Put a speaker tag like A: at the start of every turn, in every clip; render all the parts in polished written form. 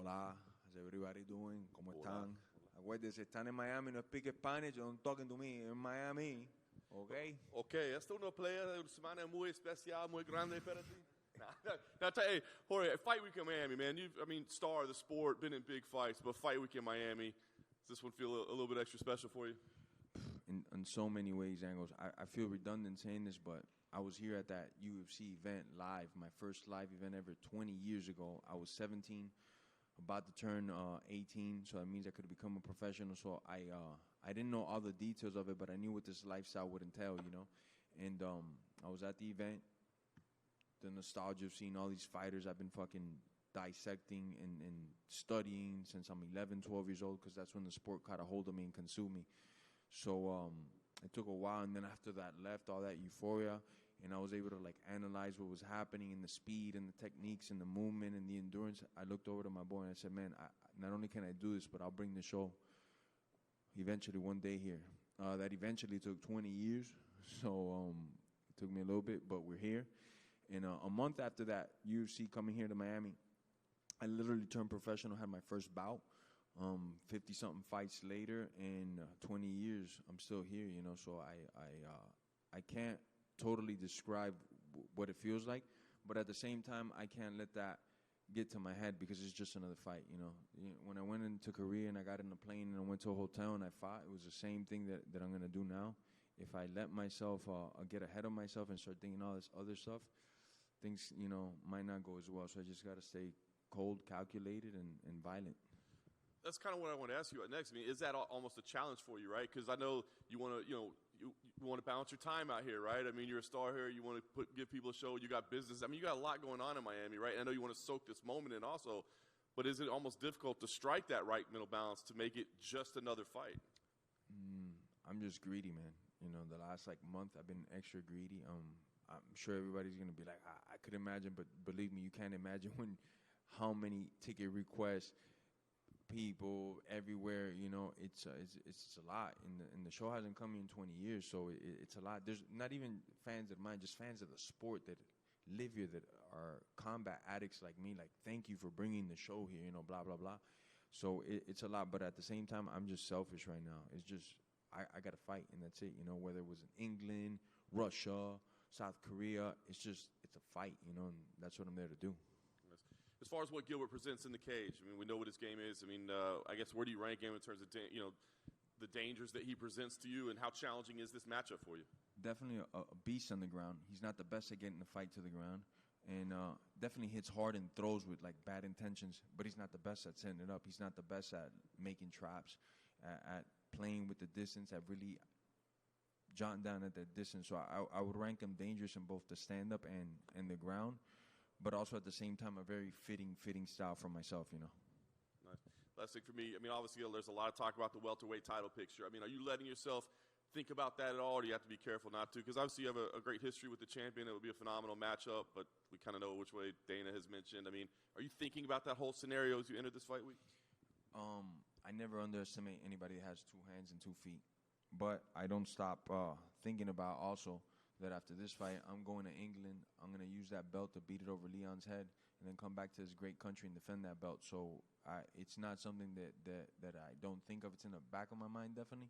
A: Hola, how's everybody doing? ¿Cómo están? Acuérdense, están en Miami, no speak Spanish, don't talking to me, in Miami, okay?
B: Okay, esta es una pelea de una semana muy especial, muy grande para ti. Now, hey, Jorge, Fight Week in Miami, man. Star of the sport, been in big fights, but Fight Week in Miami, does this one feel a little bit extra special for you?
A: In so many ways, Angles. I feel redundant saying this, but I was here at that UFC event live, my first live event ever 20 years ago. I was 17, about to turn 18, so that means I could become a professional. So I didn't know all the details of it, but I knew what this lifestyle would entail, you know. And I was at the event, the nostalgia of seeing all these fighters I've been fucking dissecting and studying since I'm 11, 12 years old, because that's when the sport caught a hold of me and consumed me. So it took a while, and then after that left all that euphoria, and I was able to like analyze what was happening and the speed and the techniques and the movement and the endurance. I looked over to my boy and I said, man, not only can I do this, but I'll bring the show eventually one day here. That eventually took 20 years, so it took me a little bit, but we're here. And a month after that UFC coming here to Miami, I literally turned professional, had my first bout. 50-something fights later, and 20 years, I'm still here, you know, so I can't totally describe what it feels like, but at the same time, I can't let that get to my head because it's just another fight, you know. When I went into Korea and I got in a plane and I went to a hotel and I fought, it was the same thing that I'm going to do now. If I let myself get ahead of myself and start thinking all this other stuff, things, you know, might not go as well, so I just got to stay cold, calculated, and violent.
B: That's kind of what I want to ask you next. I mean, is that almost a challenge for you, right? Because I know you want to, you want to balance your time out here, right? I mean, you're a star here. You want to give people a show. You got business. I mean, you got a lot going on in Miami, right? And I know you want to soak this moment in also. But is it almost difficult to strike that right middle balance to make it just another fight?
A: I'm just greedy, man. You know, the last month I've been extra greedy. I'm sure everybody's gonna be like, I could imagine, but believe me, you can't imagine how many ticket requests. People everywhere, you know, it's a lot, and the show hasn't come in 20 years, so it's a lot. There's not even fans of mine, just fans of the sport that live here, that are combat addicts like me. Like, thank you for bringing the show here, you know, blah blah blah. So it's a lot, but at the same time, I'm just selfish right now. It's just I got to fight, and that's it, you know. Whether it was in England, Russia, South Korea, it's a fight, you know, and that's what I'm there to do.
B: As far as what Gilbert presents in the cage, I mean, we know what his game is. I mean, I guess where do you rank him in terms of, the dangers that he presents to you, and how challenging is this matchup for you?
A: Definitely a beast on the ground. He's not the best at getting the fight to the ground, and definitely hits hard and throws with bad intentions, but he's not the best at setting it up. He's not the best at making traps, at playing with the distance, at really jotting down at that distance. So I would rank him dangerous in both the stand-up and the ground, but also at the same time a very fitting style for myself, you know.
B: Nice. Last thing for me, I mean, obviously there's a lot of talk about the welterweight title picture. I mean, are you letting yourself think about that at all, or do you have to be careful not to? Because obviously you have a great history with the champion. It would be a phenomenal matchup, but we kind of know which way Dana has mentioned. I mean, are you thinking about that whole scenario as you enter this fight week?
A: I never underestimate anybody that has 2 hands and 2 feet, but I don't stop thinking about also that after this fight, I'm going to England. I'm going to use that belt to beat it over Leon's head and then come back to this great country and defend that belt. So it's not something that I don't think of. It's in the back of my mind, definitely.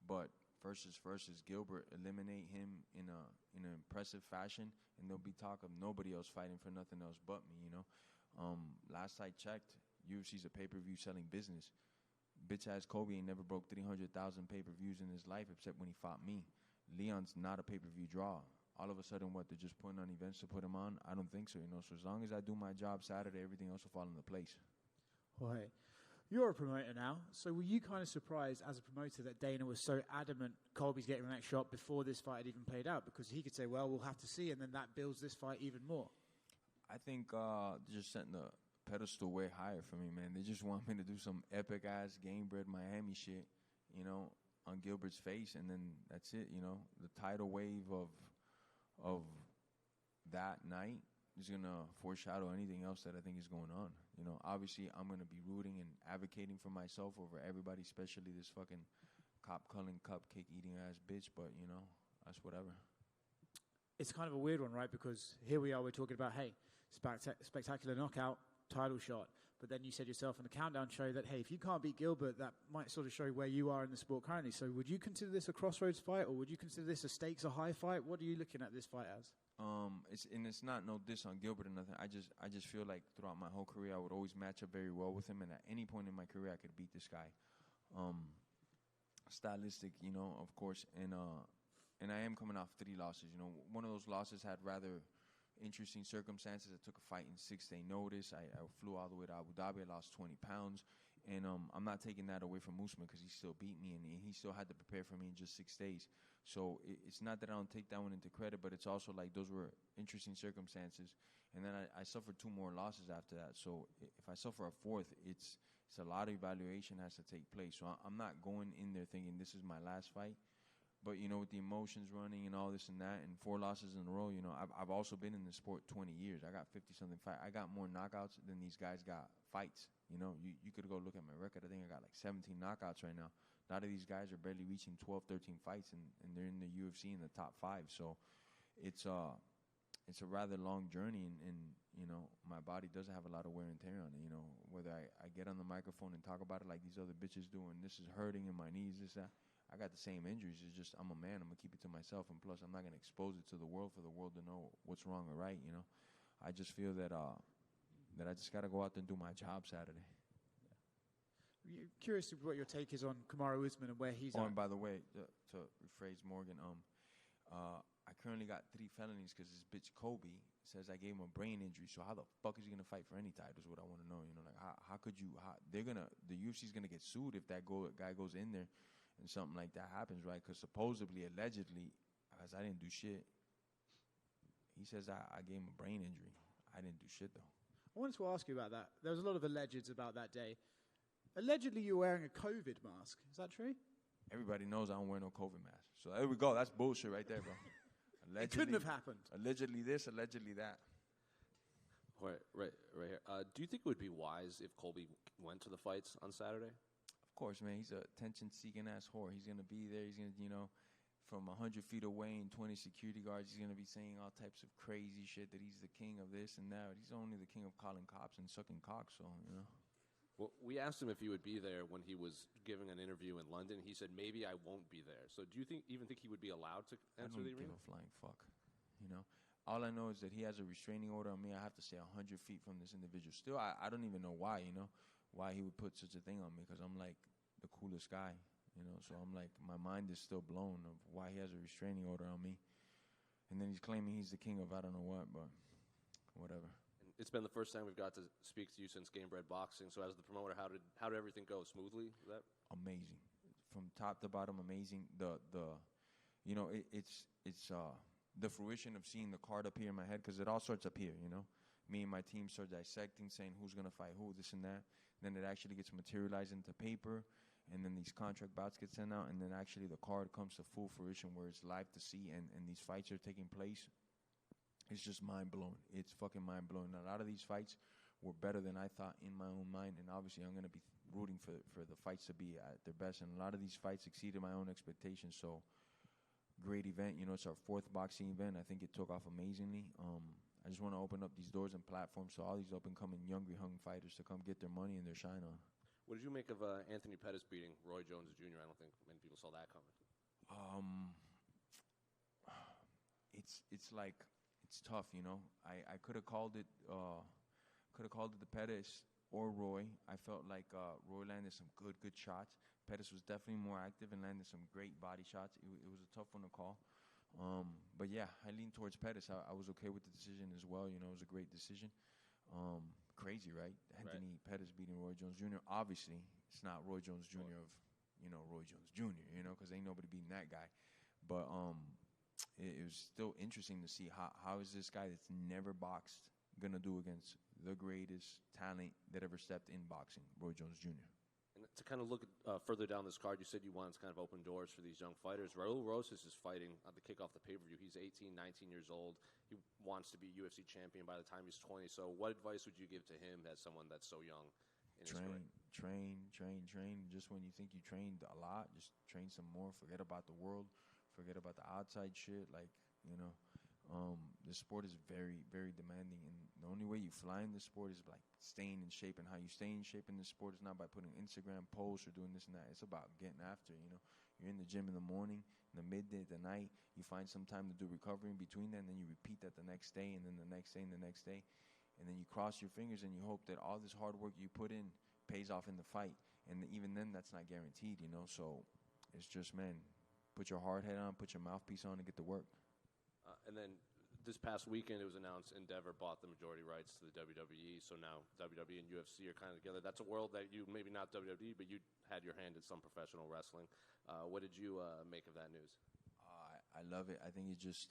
A: But first is Gilbert. Eliminate him in an impressive fashion, and there'll be talk of nobody else fighting for nothing else but me, you know. Last I checked, UFC's a pay-per-view selling business. Bitch-ass Colby ain't never broke 300,000 pay-per-views in his life except when he fought me. Leon's not a pay-per-view draw. All of a sudden, they're just putting on events to put him on? I don't think so, you know. So as long as I do my job Saturday, everything else will fall into place.
C: Jorge, you're a promoter now, so were you kind of surprised as a promoter that Dana was so adamant Colby's getting the next shot before this fight had even played out? Because he could say, well, we'll have to see, and then that builds this fight even more.
A: I think they're just setting the pedestal way higher for me, man. They just want me to do some epic-ass game-bred Miami shit, you know, on Gilbert's face, and then that's it, you know. The tidal wave of that night is going to foreshadow anything else that I think is going on. You know, obviously I'm going to be rooting and advocating for myself over everybody, especially this fucking cop-culling, cupcake-eating ass bitch, but, you know, that's whatever.
C: It's kind of a weird one, right? Because here we are, we're talking about, hey, spectacular knockout, title shot. But then you said yourself in the countdown show that, hey, if you can't beat Gilbert, that might sort of show where you are in the sport currently. So would you consider this a crossroads fight, or would you consider this a stakes are high fight? What are you looking at this fight as?
A: It's not no diss on Gilbert or nothing. I just feel like throughout my whole career I would always match up very well with him, and at any point in my career I could beat this guy. Stylistic, of course, and I am coming off 3 losses. One of those losses had rather interesting circumstances. I took a fight in 6-day notice. I flew all the way to Abu Dhabi. I lost 20 pounds. And I'm not taking that away from Usman because he still beat me, and he still had to prepare for me in just 6 days. So it's not that I don't take that one into credit, but it's also like those were interesting circumstances. And then I suffered 2 more losses after that. So if I suffer a 4th, it's a lot of evaluation has to take place. So I'm not going in there thinking this is my last fight. But, with the emotions running and all this and that, and 4 losses in a row, I've also been in the sport 20 years. I got 50-something fights. I got more knockouts than these guys got fights. You could go look at my record. I think I got like 17 knockouts right now. A lot of these guys are barely reaching 12, 13 fights, and they're in the UFC in the top 5. So it's a rather long journey, and my body does have a lot of wear and tear on it. Whether I get on the microphone and talk about it like these other bitches do, and this is hurting in my knees, this, that. I got the same injuries. It's just I'm a man. I'm going to keep it to myself. And plus, I'm not going to expose it to the world for the world to know what's wrong or right, I just feel that I just got to go out there and do my job Saturday.
C: You're curious to what your take is on Kamaru Usman and where he's at.
A: And by the way, to rephrase Morgan, I currently got 3 felonies because this bitch Colby says I gave him a brain injury. So how the fuck is he going to fight for any title is what I want to know. Like how could you, the UFC's going to get sued if that guy goes in there and something like that happens, right? Because supposedly, allegedly, as I didn't do shit, he says I gave him a brain injury. I didn't do shit, though.
C: I wanted to ask you about that. There was a lot of allegeds about that day. Allegedly, you're wearing a COVID mask. Is that true?
A: Everybody knows I don't wear no COVID mask. So there we go. That's bullshit right there, bro.
C: It couldn't have happened.
A: Allegedly this, allegedly that.
D: Right here. Do you think it would be wise if Colby went to the fights on Saturday?
A: Of course, man. He's a attention-seeking ass whore. He's going to be there. He's going to, from 100 feet away and 20 security guards, he's going to be saying all types of crazy shit that he's the king of this and that. But he's only the king of calling cops and sucking cock, so.
D: Well, we asked him if he would be there when he was giving an interview in London. He said, maybe I won't be there. So do you even think he would be allowed to enter the arena?
A: I don't give a flying fuck, All I know is that he has a restraining order on me. I have to stay 100 feet from this individual. Still, I don't even know why, why he would put such a thing on me, because I'm like the coolest guy, so I'm like, my mind is still blown of why he has a restraining order on me. And then he's claiming he's the king of I don't know what, but whatever.
D: And it's been the first time we've got to speak to you since Game Bred Boxing. So as the promoter, how did everything go? Smoothly?
A: Amazing. From top to bottom, amazing. It's the fruition of seeing the card up here in my head, because it all starts up here, Me and my team start dissecting, saying who's going to fight who, this and that. Then it actually gets materialized into paper, and then these contract bouts get sent out, and then actually the card comes to full fruition where it's live to see, and these fights are taking place. It's just mind-blowing. It's fucking mind-blowing. A lot of these fights were better than I thought in my own mind, and obviously I'm going to be rooting for the fights to be at their best, and a lot of these fights exceeded my own expectations, so great event. It's our 4th boxing event. I think it took off amazingly. I just want to open up these doors and platforms so all these up-and-coming, young fighters to come get their money and their shine on.
D: What did you make of Anthony Pettis beating Roy Jones Jr.? I don't think many people saw that coming.
A: It's tough, I could have called it the Pettis or Roy. I felt like Roy landed some good shots. Pettis was definitely more active and landed some great body shots. It was a tough one to call. But yeah, I leaned towards Pettis. I was okay with the decision as well. It was a great decision. Crazy, right? Anthony Pettis beating Roy Jones Jr. Obviously, it's not Roy Jones Jr. of, Roy Jones Jr., because ain't nobody beating that guy. But it was still interesting to see how is this guy that's never boxed going to do against the greatest talent that ever stepped in boxing, Roy Jones Jr.
D: And to kind of look further down this card, you said you wanted to kind of open doors for these young fighters. Raul Rosas is fighting at the kickoff the pay-per-view. He's 18, 19 years old. He wants to be UFC champion by the time he's 20. So what advice would you give to him as someone that's so young in his career? Train. Just when you think you trained a lot, just train some more. Forget about the world. Forget about the outside shit.
A: The sport is very, very demanding, and the only way you fly in this sport is like staying in shape. And how you stay in shape in this sport is not by putting Instagram posts or doing this and that. It's about getting after it. You know, you're in the gym in the morning, in the midday, the night. You find some time to do recovery in between that, and then you repeat that the next day, and then the next day, and the next day, and then you cross your fingers and you hope that all this hard work you put in pays off in the fight. And even then, that's not guaranteed. You know, so it's just, man, put your hard head on, put your mouthpiece on, and get to work.
D: And then this past weekend, it was announced Endeavor bought the majority rights to the WWE. So now WWE and UFC are kind of together. That's a world that you, maybe not WWE, but you had your hand in some professional wrestling. What did you make of that news?
A: I love it. I think it just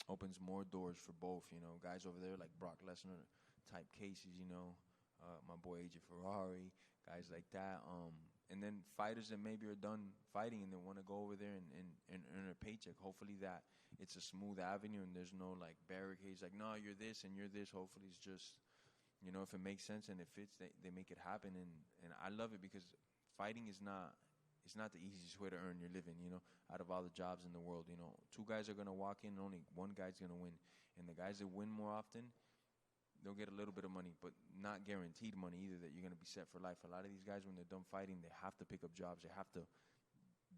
A: opens more doors for both. You know, guys over there like Brock Lesnar type cases, you know, my boy AJ Ferrari, guys like that. And then fighters that maybe are done fighting and they want to go over there and earn a paycheck. Hopefully that it's a smooth avenue and there's no like barricades like, no, you're this and you're this. Hopefully it's just, you know, if it makes sense and it fits, they make it happen. And I love it because fighting is not, it's not the easiest way to earn your living, you know, out of all the jobs in the world. You know, two guys are going to walk in and only one guy's going to win. And the guys that win more often, they'll get a little bit of money, but not guaranteed money either that you're going to be set for life. A lot of these guys, when they're done fighting, they have to pick up jobs. They have to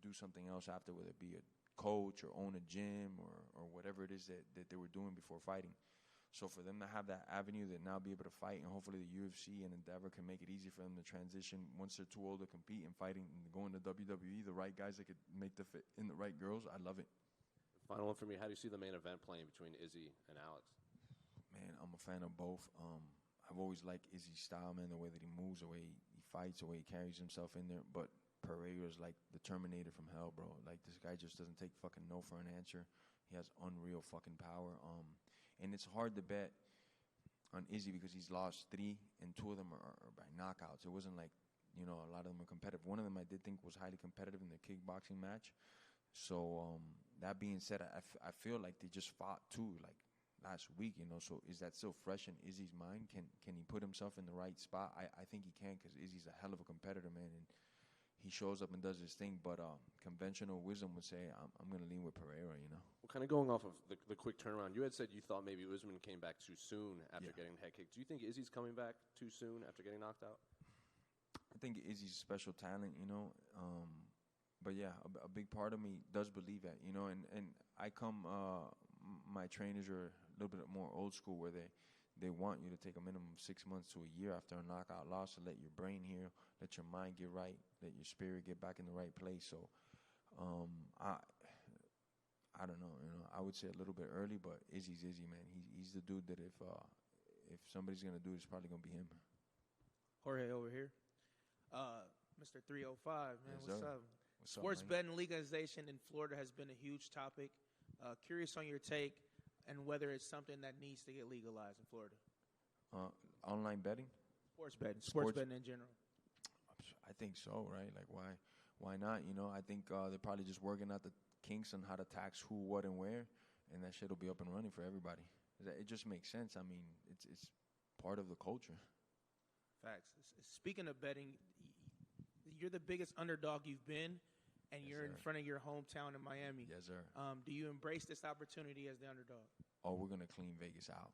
A: do something else after, whether it be a coach or own a gym or whatever it is that they were doing before fighting. So for them to have that avenue to now be able to fight, and hopefully the UFC and Endeavor can make it easy for them to transition once they're too old to compete and fighting and going to WWE, the right guys that could make the fit in the right girls, I love it.
D: Final one for me, how do you see the main event playing between Izzy and Alex?
A: Man, I'm a fan of both. I've always liked Izzy's style, man, the way that he moves, the way he fights, the way he carries himself in there. But Pereira's like the Terminator from hell, bro. Like, this guy just doesn't take fucking no for an answer. He has unreal fucking power. And it's hard to bet on Izzy because he's lost 3, and 2 of them are by knockouts. It wasn't like, you know, a lot of them are competitive. One of them I did think was highly competitive in the kickboxing match. So that being said, I feel like they just fought too, like, last week, you know, so is that still fresh in Izzy's mind? Can he put himself in the right spot? I think he can, because Izzy's a hell of a competitor, man, and he shows up and does his thing. But conventional wisdom would say I'm going to lean with Pereira, you know.
D: Well, kind of going off of the quick turnaround, you had said you thought maybe Usman came back too soon after getting the head kick. Do you think Izzy's coming back too soon after getting knocked out?
A: I think Izzy's a special talent, you know. But yeah, a big part of me does believe that, you know, and I come, my trainers are a little bit more old school, where they want you to take a minimum of 6 months to a year after a knockout loss to let your brain heal, let your mind get right, let your spirit get back in the right place. So I don't know, you know, I would say a little bit early, but Izzy's Izzy, man. He's the dude that if somebody's going to do it, it's probably going to be him.
E: Jorge over here. Mr. 305, man,
A: Yes,
E: what's
A: sir.
E: up?
A: What's up,
E: Sports
A: man?
E: betting legalization in Florida has been a huge topic. Curious on your take and whether it's something that needs to get legalized in Florida.
A: Online betting?
E: Sports betting.
A: Sports-
E: Sports betting in general.
A: I think so, right? Like, why not? You know, I think they're probably just working out the kinks on how to tax who, what, and where, and that shit will be up and running for everybody. It just makes sense. I mean, it's part of the culture.
E: Facts. Speaking of betting, you're the biggest underdog you've been, and
A: Yes,
E: you're in
A: sir.
E: front of your hometown in Miami.
A: Yes, sir.
E: Do you embrace this opportunity as the underdog?
A: Oh, we're gonna clean Vegas out.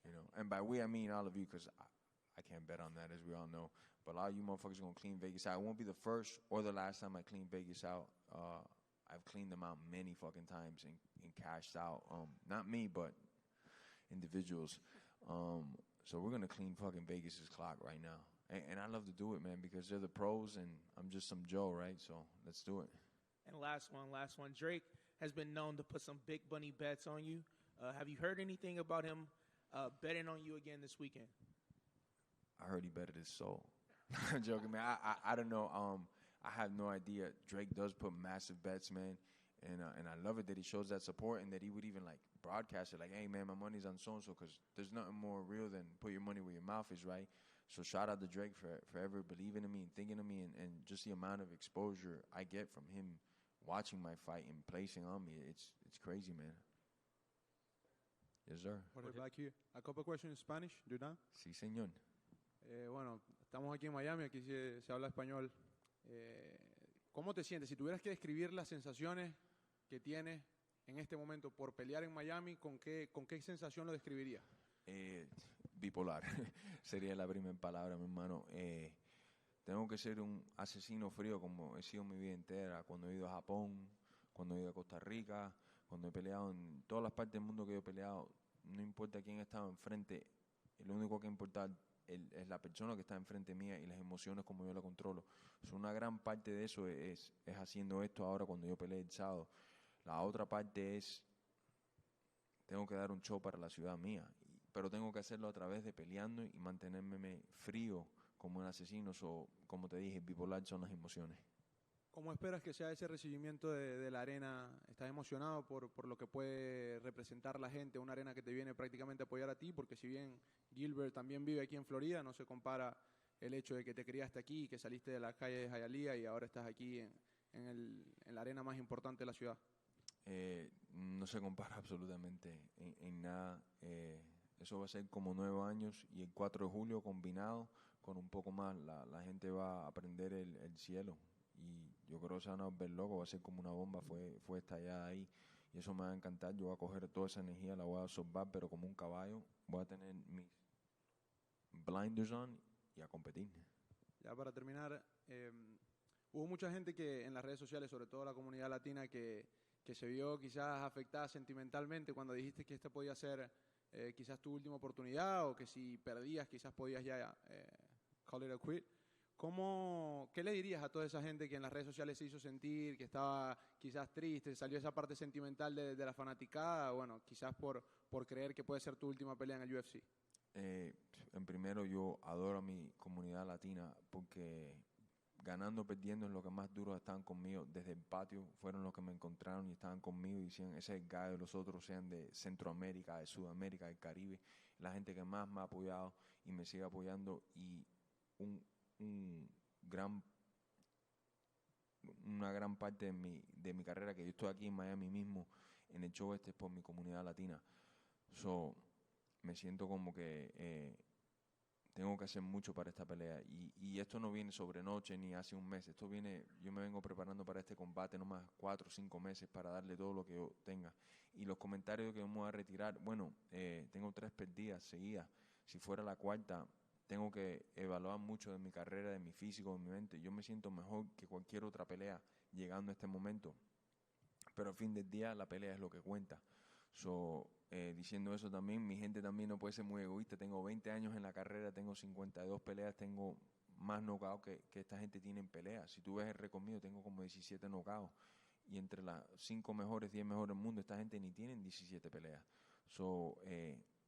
A: You know, and by we I mean all of you, because I can't bet on that, as we all know. But a lot of you motherfuckers are gonna clean Vegas out. It won't be the first or the last time I clean Vegas out. I've cleaned them out many fucking times and cashed out. Not me, but individuals. So we're gonna clean fucking Vegas's clock right now. And I love to do it, man, because they're the pros and I'm just some Joe, right? So let's do it.
E: And last one. Drake has been known to put some big money bets on you. Have you heard anything about him betting on you again this weekend?
A: I heard he betted his soul. I'm joking, man. I don't know. I have no idea. Drake does put massive bets, man, and I love it that he shows that support and that he would even like broadcast it, like, "Hey, man, my money's on so and so," because there's nothing more real than put your money where your mouth is, right? So shout out to Drake for ever believing in me and thinking of me, and just the amount of exposure I get from him watching my fight and placing on me. It's crazy, man. Yes, sir.
F: Jorge, back here. A couple questions in Spanish, do you know?
A: Sí, señor.
F: Bueno, estamos aquí en Miami, aquí se habla español. ¿Cómo te sientes? Si tuvieras que describir las sensaciones que tienes en este momento por pelear en Miami, ¿con qué sensación lo describiría?
A: Bipolar, sería la primera palabra, mi hermano. Tengo que ser un asesino frío como he sido mi vida entera, cuando he ido a Japón, cuando he ido a Costa Rica, cuando he peleado en todas las partes del mundo que yo he peleado, no importa quién estaba enfrente, lo único que importa es la persona que está enfrente mía y las emociones como yo la controlo. Una gran parte de eso es haciendo esto ahora cuando yo peleé el sábado. La otra parte es, tengo que dar un show para la ciudad mía, pero tengo que hacerlo a través de peleando y mantenerme frío como un asesino. Como te dije, bipolar son las emociones.
F: ¿Cómo esperas que sea ese recibimiento de la arena? ¿Estás emocionado por lo que puede representar la gente? Una arena que te viene prácticamente a apoyar a ti, porque si bien Gilbert también vive aquí en Florida, no se compara el hecho de que te criaste aquí, que saliste de la calle de Hialeah y ahora estás aquí en la arena más importante de la ciudad.
A: No se compara absolutamente en nada. Eso va a ser como 9 años y el 4 de julio combinado con un poco más, la gente va a aprender el cielo. Y yo creo que se van a volver locos, va a ser como una bomba, fue estallada ahí. Y eso me va a encantar, yo voy a coger toda esa energía, la voy a absorber, pero como un caballo, voy a tener mis blinders on y a competir.
F: Ya para terminar, hubo mucha gente que en las redes sociales, sobre todo la comunidad latina, que se vio quizás afectada sentimentalmente cuando dijiste que esta podía ser quizás tu última oportunidad, o que si perdías quizás podías ya call it a quit. ¿Qué le dirías a toda esa gente que en las redes sociales se hizo sentir, que estaba quizás triste, salió esa parte sentimental de la fanaticada, bueno, quizás por creer que puede ser tu última pelea en el UFC?
A: En primero, yo adoro a mi comunidad latina porque ganando o perdiendo es lo que más duro estaban conmigo. Desde el patio fueron los que me encontraron y estaban conmigo y decían, ese es el gallo, los otros sean de Centroamérica, de Sudamérica, del Caribe. La gente que más me ha apoyado y me sigue apoyando, y una gran parte de mi carrera, que yo estoy aquí en Miami mismo, en el show es por mi comunidad latina. Me siento como que tengo que hacer mucho para esta pelea, y esto no viene sobre noche ni hace un mes, yo me vengo preparando para este combate nomás 4 o 5 meses para darle todo lo que yo tenga. Y los comentarios que me voy a retirar, bueno, tengo 3 perdidas seguidas, si fuera la cuarta tengo que evaluar mucho de mi carrera, de mi físico, de mi mente. Yo me siento mejor que cualquier otra pelea llegando a este momento, pero al fin del día la pelea es lo que cuenta. Diciendo eso también, mi gente también no puede ser muy egoísta. Tengo 20 años en la carrera, tengo 52 peleas, tengo más knockouts que esta gente tiene en peleas. Si tú ves el récord mío, tengo como 17 knockouts. Y entre las 5 mejores, 10 mejores del mundo, esta gente ni tienen 17 peleas.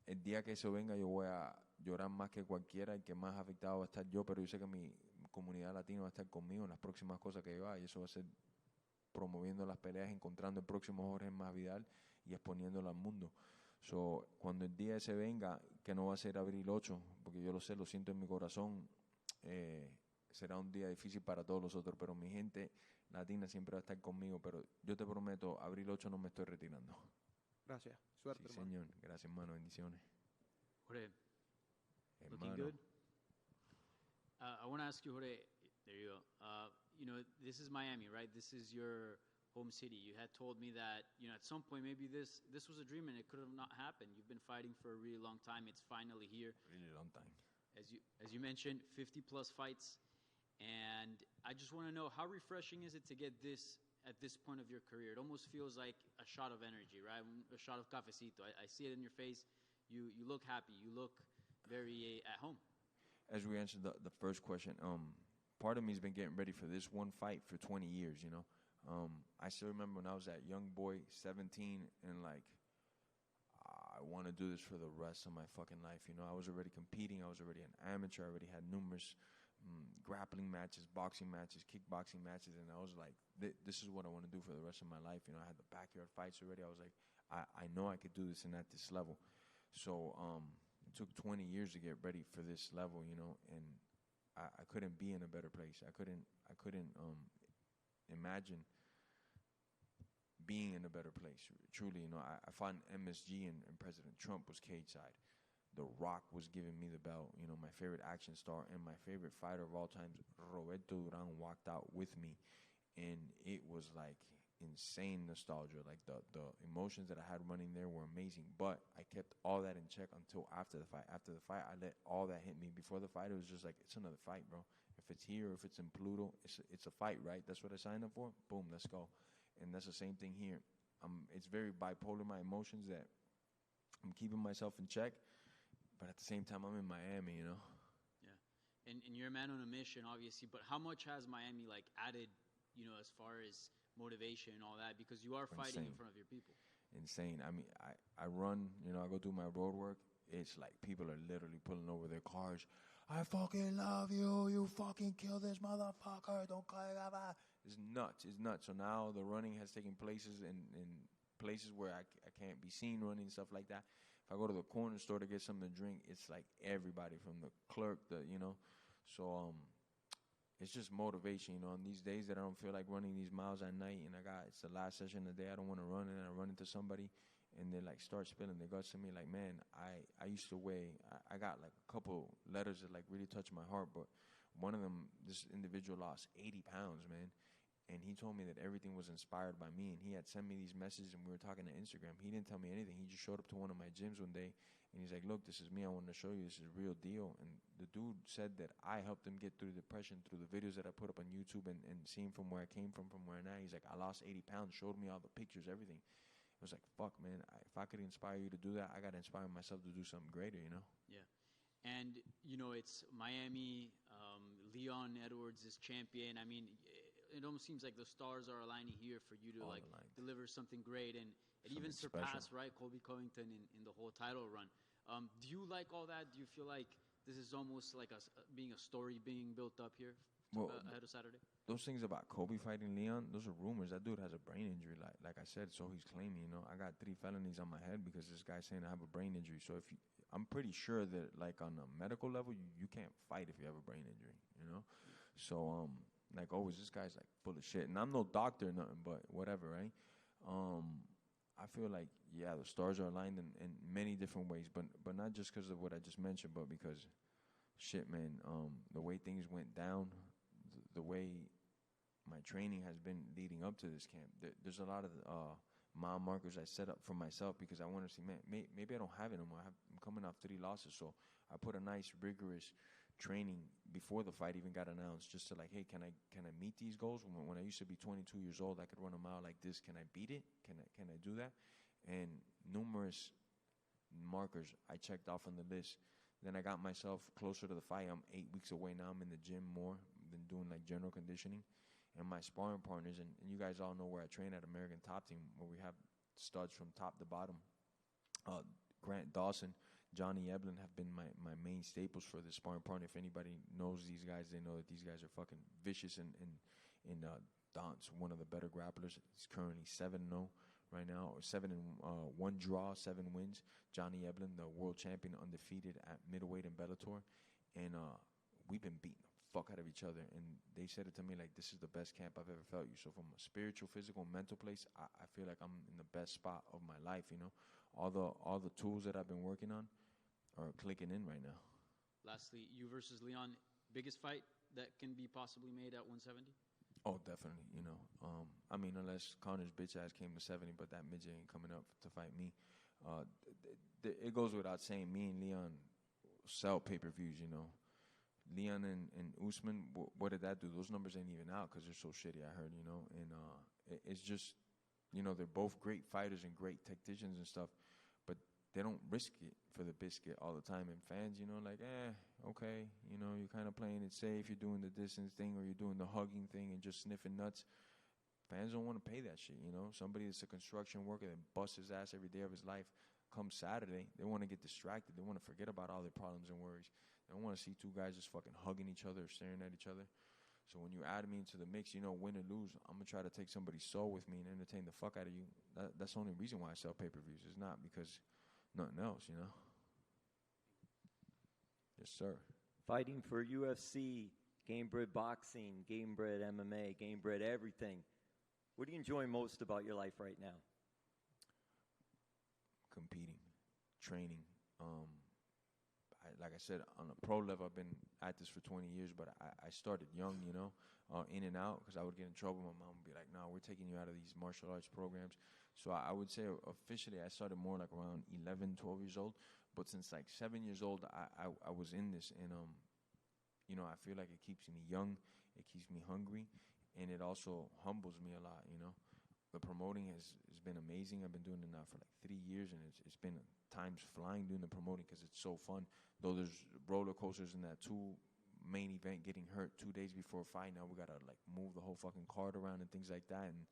A: El día que eso venga, yo voy a llorar más que cualquiera. El que más afectado va a estar yo, pero yo sé que mi comunidad latina va a estar conmigo en las próximas cosas que yo haga, y eso va a ser promoviendo las peleas, encontrando el próximo Jorge Masvidal y exponiéndolo al mundo. Cuando el día ese venga, que no va a ser abril 8, porque yo lo sé, lo siento en mi corazón, será un día difícil para todos los otros, pero mi gente latina siempre va a estar conmigo. Pero yo te prometo, abril 8 no me estoy retirando.
F: Gracias. Suerte,
A: Sí,
F: hermano.
A: señor. Gracias, hermano. Bendiciones.
G: Jorge, looking
A: Hermano.
G: good. I want to ask you, Jorge, there you go. This is Miami, right? This is your home city. You had told me that, at some point maybe this was a dream and it could have not happened. You've been fighting for a really long time. It's finally here.
A: Really long time.
G: As you mentioned, 50 plus fights. And I just want to know, how refreshing is it to get this at this point of your career? It almost feels like a shot of energy, right? A shot of cafecito. I see it in your face. You look happy. You look very at home.
A: As we answered the first question, part of me has been getting ready for this one fight for 20 years, I still remember when I was that young boy, 17, and I want to do this for the rest of my fucking life. I was already competing. I was already an amateur. I already had numerous grappling matches, boxing matches, kickboxing matches, and I was like, this is what I want to do for the rest of my life. I had the backyard fights already. I was like, I know I could do this and at this level. It took 20 years to get ready for this level, and I couldn't be in a better place. I couldn't imagine being in a better place. Truly, I fought in MSG and President Trump was cage side. The Rock was giving me the belt. My favorite action star and my favorite fighter of all time, Roberto Duran, walked out with me, and it was like insane nostalgia. Like the emotions that I had running there were amazing. But I kept all that in check until after the fight. After the fight, I let all that hit me. Before the fight, it was just like, it's another fight, bro. If it's here, or if it's in Pluto, it's a fight, right? That's what I signed up for. Boom, let's go. And that's the same thing here. It's very bipolar, my emotions, that I'm keeping myself in check, but at the same time, I'm in Miami, you know?
G: Yeah. And you're a man on a mission, obviously, but how much has Miami, like, added, you know, as far as motivation and all that? Because you are fighting in front of your people.
A: Insane. I mean, I run, you know, I go do my road work. It's like people are literally pulling over their cars. I fucking love you. You fucking kill this motherfucker. Don't call it. It's nuts. It's nuts. So now the running has taken places in places where I can't be seen running, stuff like that. If I go to the corner store to get something to drink, it's like everybody from the clerk, you know. So it's just motivation, you know. On these days that I don't feel like running these miles at night, and it's the last session of the day, I don't want to run, and I run into somebody, and they like start spilling their guts to me, like, man, I used to weigh, I got like a couple letters that like really touched my heart, but one of them, this individual lost 80 pounds, man. And he told me that everything was inspired by me. And he had sent me these messages, and we were talking to Instagram. He didn't tell me anything. He just showed up to one of my gyms one day, and he's like, look, this is me. I want to show you this is a real deal. And the dude said that I helped him get through depression through the videos that I put up on YouTube and seeing from where I came from where I'm at. He's like, I lost 80 pounds, showed me all the pictures, everything. It was like, fuck, man, if I could inspire you to do that, I got to inspire myself to do something greater, you know?
G: Yeah. And, you know, it's Miami, Leon Edwards is champion. I mean, it almost seems like the stars are aligning here for you to
A: All
G: like
A: aligned.
G: deliver something great and even
A: Something
G: surpass,
A: special.
G: right, Colby Covington in the whole title run. Do you like all that? Do you feel like this is almost like being a story being built up here ahead of Saturday?
A: Those things about Kobe fighting Leon, those are rumors. That dude has a brain injury, like I said, so he's claiming, you know. I got 3 felonies on my head because this guy's saying I have a brain injury. So I'm pretty sure that, like, on a medical level, you can't fight if you have a brain injury, you know. So like always, this guy's like full of shit, and I'm no doctor or nothing, but whatever, right? I feel like, yeah, the stars are aligned in many different ways, but not just because of what I just mentioned, but because, shit, man, the way things went down, the way my training has been leading up to this camp, there's a lot of mile markers I set up for myself because I want to see, man, maybe I don't have it anymore. I'm coming off 3 losses, so I put a nice, rigorous training before the fight even got announced, just to like, hey, can I meet these goals? When I used to be 22 years old, I could run a mile like this. Can I beat it? Can I do that? And numerous markers I checked off on the list. Then I got myself closer to the fight. I'm 8 weeks away now. I'm in the gym more, been doing like general conditioning, and my sparring partners, and you guys all know where I train at American Top Team, where we have studs from top to bottom. Grant Dawson, Johnny Eblin have been my main staples for the sparring partner. If anybody knows these guys, they know that these guys are fucking vicious. And Don's one of the better grapplers. He's currently 7-0 right now, or 7-1 draw, 7 wins. Johnny Eblin, the world champion, undefeated at middleweight in Bellator, and we've been beating the fuck out of each other. And they said it to me like, this is the best camp I've ever felt you. So from a spiritual, physical, mental place, I feel like I'm in the best spot of my life. You know, all the tools that I've been working on are clicking in right now.
G: Lastly, you versus Leon, biggest fight that can be possibly made at 170?
A: Oh, definitely. You know, I mean, unless Connor's bitch ass came to 70, but that midget ain't coming up to fight me. It goes without saying, me and Leon sell pay-per-views, you know. Leon and Usman, what did that do? Those numbers ain't even out because they're so shitty, I heard, you know. And it's just, you know, they're both great fighters and great tacticians and stuff, but they don't risk it for the biscuit all the time. And fans, you know, like, okay, you know, you're kind of playing it safe. You're doing the distance thing, or you're doing the hugging thing and just sniffing nuts. Fans don't want to pay that shit, you know. Somebody that's a construction worker that busts his ass every day of his life, come Saturday, they want to get distracted. They want to forget about all their problems and worries. They don't want to see 2 guys just fucking hugging each other or staring at each other. So when you add me into the mix, you know, win or lose, I'm going to try to take somebody's soul with me and entertain the fuck out of you. That's the only reason why I sell pay-per-views. It's not because nothing else, you know. Yes, sir.
H: Fighting for UFC, game-bred boxing, game-bred MMA, game-bred everything. What do you enjoy most about your life right now?
A: Competing, training. like I said, on a pro level, I've been at this for 20 years, but I started young, you know, in and out, because I would get in trouble. My mom would be like, "No, we're taking you out of these martial arts programs." So I would say officially I started more like around 11, 12 years old. But since like 7 years old, I was in this, and you know, I feel like it keeps me young, it keeps me hungry, and it also humbles me a lot, you know. The promoting has been amazing. I've been doing it now for like 3 years, and it's been times flying doing the promoting because it's so fun. Though there's roller coasters in that too. Main event getting hurt 2 days before a fight. Now we gotta like move the whole fucking card around and things like that, and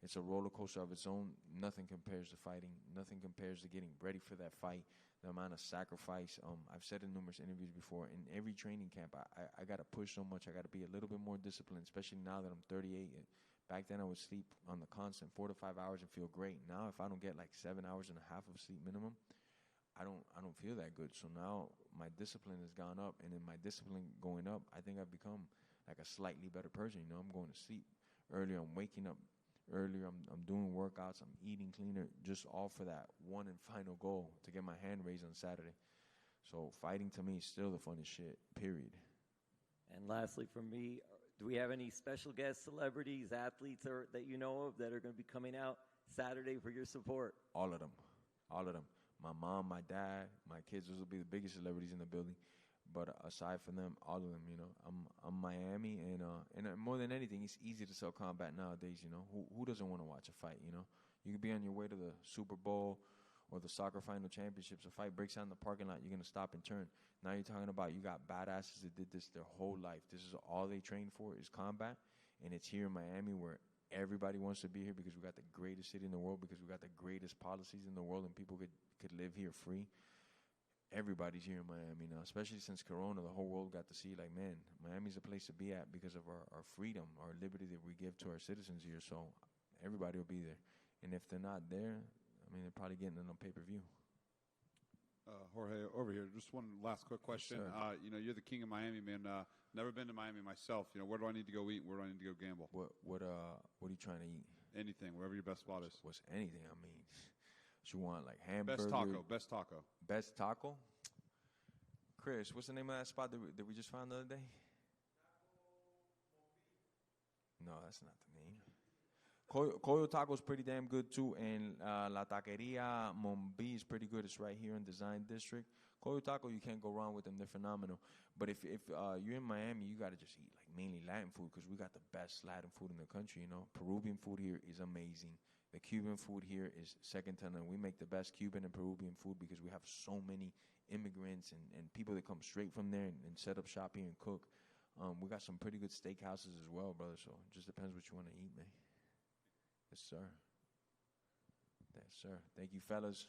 A: it's a roller coaster of its own. Nothing compares to fighting. Nothing compares to getting ready for that fight. The amount of sacrifice. I've said in numerous interviews before. In every training camp, I gotta push so much. I gotta be a little bit more disciplined, especially now that I'm 38. Back then, I would sleep on the constant 4 to 5 hours and feel great. Now, if I don't get like 7 hours and a half of sleep minimum, I don't feel that good. So now my discipline has gone up, and in my discipline going up, I think I've become like a slightly better person. You know, I'm going to sleep earlier. I'm waking up earlier. I'm doing workouts. I'm eating cleaner, just all for that one and final goal to get my hand raised on Saturday. So fighting to me is still the funnest shit, period.
H: And lastly, for me, do we have any special guest celebrities, athletes that you know of that are going to be coming out Saturday for your support?
A: All of them. All of them. My mom, my dad, my kids, those will be the biggest celebrities in the building. But aside from them, all of them, you know. I'm Miami, and more than anything, it's easy to sell combat nowadays, you know. Who doesn't want to watch a fight, you know? You could be on your way to the Super Bowl or the soccer final championships. A fight breaks out in the parking lot, you're going to stop and turn. Now you're talking about you got badasses that did this their whole life. This is all they train for is combat, and it's here in Miami where everybody wants to be here because we got the greatest city in the world, because we got the greatest policies in the world, and people could live here free. Everybody's here in Miami now, especially since Corona. The whole world got to see, like, man, Miami's a place to be at because of our freedom, our liberty that we give to our citizens here. So everybody will be there. And if they're not there, I mean, they're probably getting it on pay-per-view.
I: Jorge, over here, just one last quick question.
A: Yes,
I: you know, you're the king of Miami, man. Never been to Miami myself. You know, where do I need to go eat? Where do I need to go gamble?
A: What are you trying to eat?
I: Anything, wherever your best spot is.
A: What's anything? I mean, you want like hamburger?
I: Best taco.
A: Best taco? Chris, what's the name of that spot that we just found the other day? No, that's not the name. Coyo Taco's pretty damn good too, and La Taqueria Mombi is pretty good. It's right here in Design District. Coyo Taco, you can't go wrong with them. They're phenomenal. But if you're in Miami, you got to just eat like mainly Latin food, because we got the best Latin food in the country, you know. Peruvian food here is amazing. The Cuban food here is second to none. We make the best Cuban and Peruvian food because we have so many immigrants and people that come straight from there and set up shop here and cook. We got some pretty good steakhouses as well, brother. So it just depends what you want to eat, man. Yes, sir. Yes, sir. Thank you, fellas.